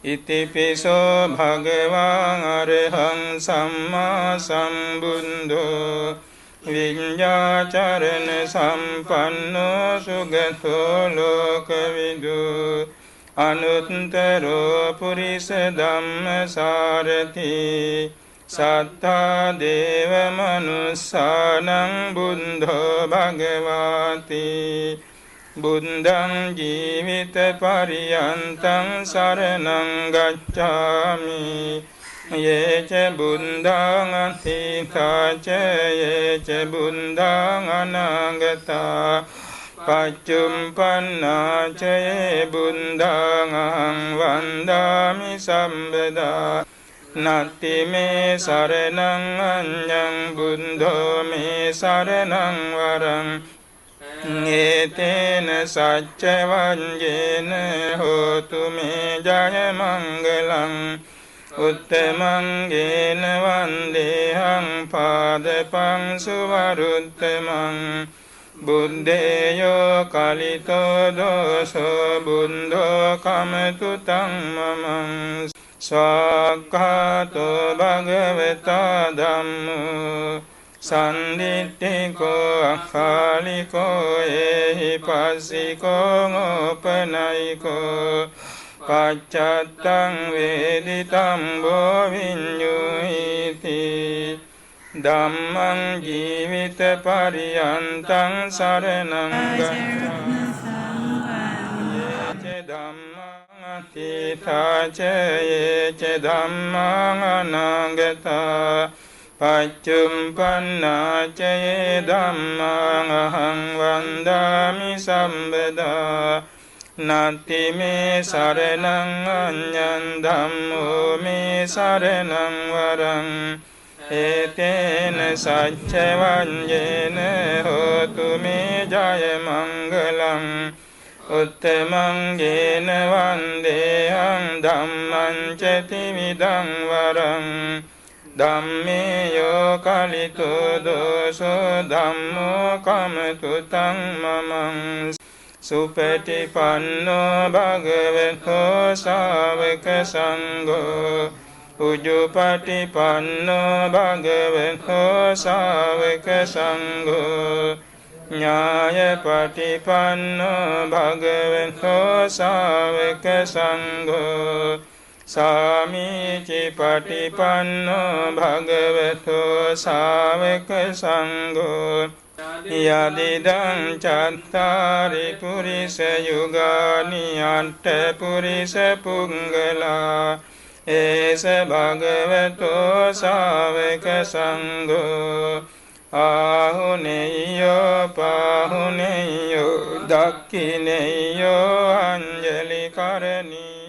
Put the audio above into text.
ඉතිපිසෝ භගවාන් අරහං සම්මා සම්බුද්ධෝ විඤ්ඤාචරණ සම්පන්නෝ සුගතෝ ලෝකවිදු අනුත්තරෝ පුරිස ධම්මසාරති සත්තා දේව මනුස්සානං බුද්ධෝ භගවාති බුද්ධං ජීවිත පරියන්තං සරණං ගච්ඡාමි යේච බුද්ධං අතීතාච යේච බුද්ධං අනාගතා පච්චුම්පන්නාච යේ බුද්ධං අහං වන්දාමි සම්බදා නත්ති මේ සරණං අඤ්ඤං බුද්ධෝ මේ සරණං වරං ඒතේන සච්ච වංජේන හෝතු මේ ජය මංගලං උත්තමං ගේන වන්දේහං පාදපං සුවරුත්තමං බුද්දේයෝ කලිතෝ දෝසෝ බුද්ධෝ කමතු තං මමං ස්වාක්ඛාතෝ භගවතා ධම්මෝ සම්දිට්ඨිකෝ අකාලිකෝ ඒහි පස්සිකෝ ඕපනයිකෝ පච්චත්තං වේදිතං බෝ විඤ්ඤුහිති ධම්මං ජීවිත පරියන්තං සරණං ගච්ඡාමි ධම්මං අතීතාච යේච ධම්මං අනාගතා පච්චුම්පන්නාච යේ ධම්මං අහං වන්දාමි සම්බදා නත්ති මේ සරණං අඤ්ඤං ධම්මෝ මේ සරණං වරං ඒතේන සච්ච වංජේන හෝතු මේ ජය මංගලං උත්තමං ගේන වන්දේහං ධම්මං ච ත්‍රිවිධං වරං ධම්මේයෝ කලිතෝ දෝසෝ ධම්මෝ කමතු තං මමං සුපටිපන්නෝ භගවතෝ ශාවක සංඝෝ උජුපටිපන්නෝ භගවතෝ ශාවක සංඝෝ ඥායපටිපන්නෝ භගවතෝ ශාවක සංඝෝ සාමීචි පටිපන්නෝ භගවතෝ ශාවක සංඝෝ යදිදං චත්තාරි පුරිස යුගානි අට්ඨ පුරිස පුංගලා ඒස භගවතෝ ශාවක සංඝෝ ආහුනේයෝ පාහුනේයෝ දක්ඛිනේයෝ අංජලි කරණී